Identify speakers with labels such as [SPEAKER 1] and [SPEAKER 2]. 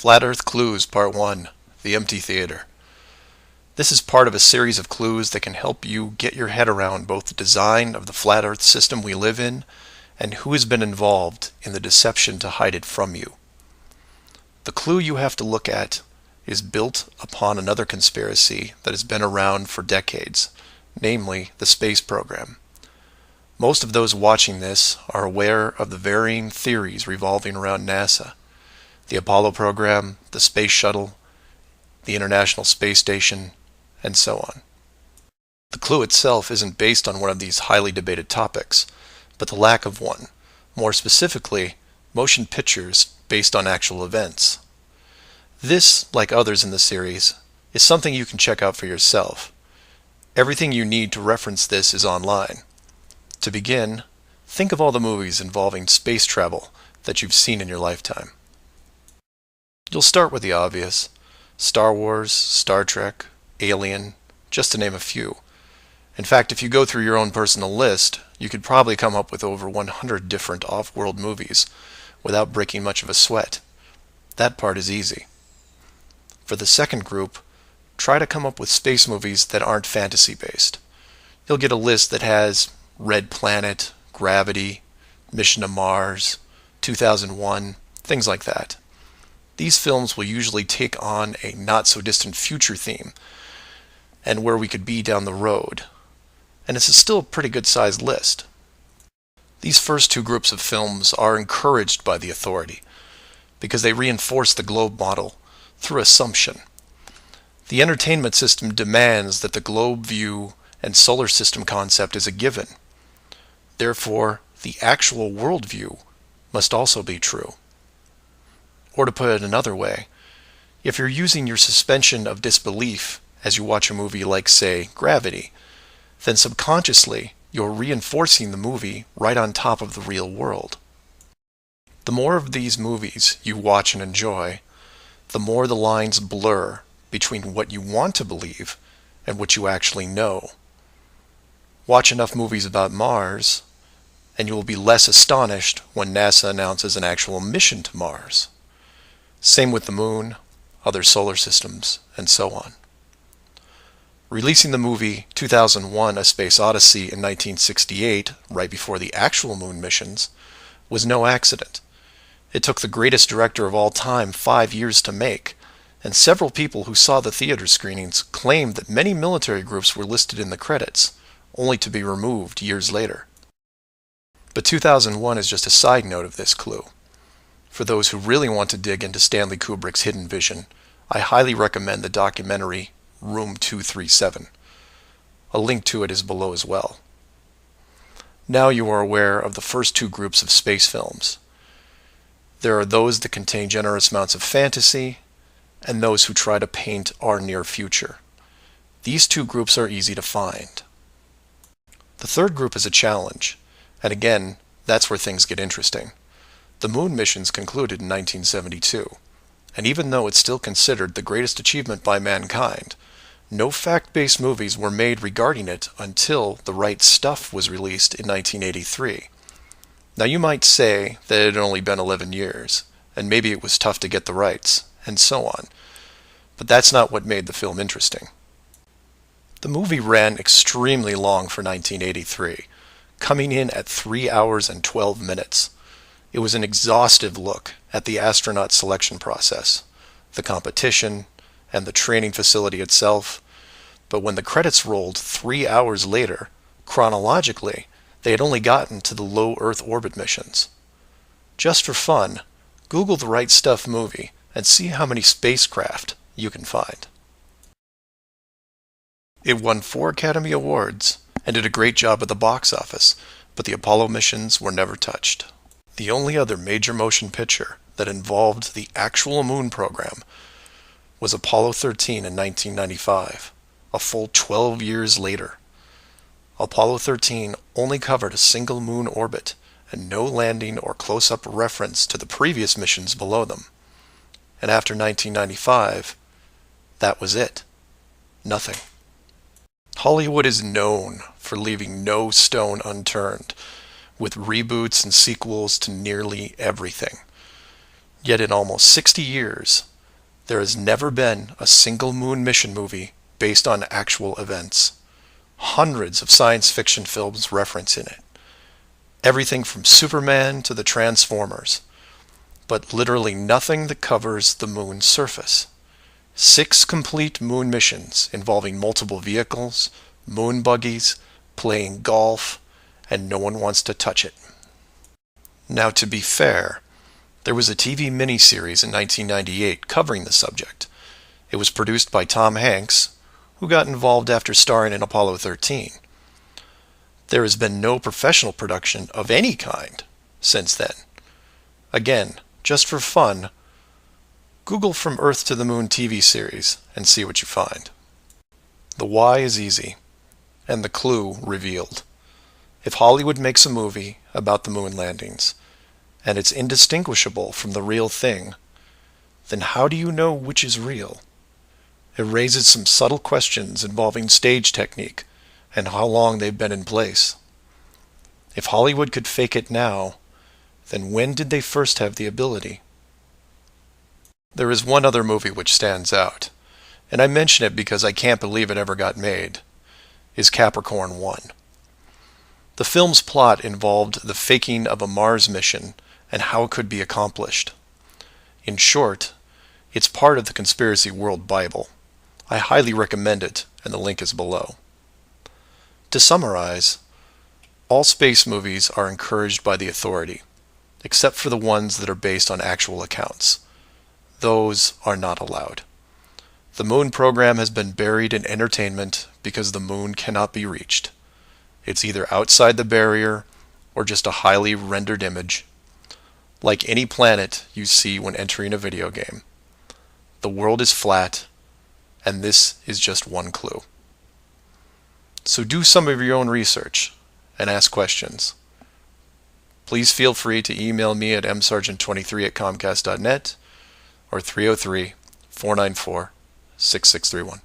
[SPEAKER 1] Flat Earth Clues Part 1, The Empty Theater. This is part of a series of clues that can help you get your head around both the design of the flat Earth system we live in and who has been involved in the deception to hide it from you. The clue you have to look at is built upon another conspiracy that has been around for decades, namely the space program. Most of those watching this are aware of the varying theories revolving around NASA. The Apollo program, the Space Shuttle, the International Space Station, and so on. The clue itself isn't based on one of these highly debated topics, but the lack of one. More specifically, motion pictures based on actual events. This, like others in the series, is something you can check out for yourself. Everything you need to reference this is online. To begin, think of all the movies involving space travel that you've seen in your lifetime. You'll start with the obvious: Star Wars, Star Trek, Alien, just to name a few. In fact, if you go through your own personal list, you could probably come up with over 100 different off-world movies without breaking much of a sweat. That part is easy. For the second group, try to come up with space movies that aren't fantasy-based. You'll get a list that has Red Planet, Gravity, Mission to Mars, 2001, things like that. These films will usually take on a not-so-distant future theme, and where we could be down the road. And it's still a pretty good-sized list. These first two groups of films are encouraged by the authority, because they reinforce the globe model through assumption. The entertainment system demands that the globe view and solar system concept is a given. Therefore, the actual worldview must also be true. Or to put it another way, if you're using your suspension of disbelief as you watch a movie like, say, Gravity, then subconsciously you're reinforcing the movie right on top of the real world. The more of these movies you watch and enjoy, the more the lines blur between what you want to believe and what you actually know. Watch enough movies about Mars, and you will be less astonished when NASA announces an actual mission to Mars. Same with the Moon, other solar systems, and so on. Releasing the movie 2001: A Space Odyssey in 1968, right before the actual Moon missions, was no accident. It took the greatest director of all time 5 years to make, and several people who saw the theater screenings claimed that many military groups were listed in the credits, only to be removed years later. But 2001 is just a side note of this clue. For those who really want to dig into Stanley Kubrick's hidden vision, I highly recommend the documentary Room 237. A link to it is below as well. Now you are aware of the first two groups of space films. There are those that contain generous amounts of fantasy, and those who try to paint our near future. These two groups are easy to find. The third group is a challenge, and again, that's where things get interesting. The Moon missions concluded in 1972, and even though it's still considered the greatest achievement by mankind, no fact-based movies were made regarding it until The Right Stuff was released in 1983. Now you might say that it had only been 11 years, and maybe it was tough to get the rights, and so on, but that's not what made the film interesting. The movie ran extremely long for 1983, coming in at 3 hours and 12 minutes. It was an exhaustive look at the astronaut selection process, the competition, and the training facility itself. But when the credits rolled 3 hours later, chronologically, they had only gotten to the low Earth orbit missions. Just for fun, Google The Right Stuff movie and see how many spacecraft you can find. It won 4 Academy Awards and did a great job at the box office, but the Apollo missions were never touched. The only other major motion picture that involved the actual Moon program was Apollo 13 in 1995, a full 12 years later. Apollo 13 only covered a single moon orbit and no landing or close-up reference to the previous missions below them. And after 1995, that was it. Nothing. Hollywood is known for leaving no stone unturned, with reboots and sequels to nearly everything. Yet in almost 60 years, There has never been a single moon mission movie based on actual events. Hundreds of science fiction films reference in it. Everything from Superman to the Transformers. But literally nothing that covers the moon's surface. 6 complete moon missions involving multiple vehicles, moon buggies, playing golf, and no one wants to touch it. Now, to be fair, there was a TV miniseries in 1998 covering the subject. It was produced by Tom Hanks, who got involved after starring in Apollo 13. There has been no professional production of any kind since then. Again, just for fun, Google From Earth to the Moon TV series and see what you find. The why is easy, and the clue revealed. If Hollywood makes a movie about the moon landings, and it's indistinguishable from the real thing, then how do you know which is real? It raises some subtle questions involving stage technique and how long they've been in place. If Hollywood could fake it now, then when did they first have the ability? There is one other movie which stands out, and I mention it because I can't believe it ever got made, is Capricorn 1. The film's plot involved the faking of a Mars mission and how it could be accomplished. In short, it's part of the Conspiracy World Bible. I highly recommend it, and the link is below. To summarize, all space movies are encouraged by the authority, except for the ones that are based on actual accounts. Those are not allowed. The moon program has been buried in entertainment because the moon cannot be reached. It's either outside the barrier or just a highly rendered image, like any planet you see when entering a video game. The world is flat, and this is just one clue. So do some of your own research and ask questions. Please feel free to email me at msargent23@comcast.net or 303-494-6631.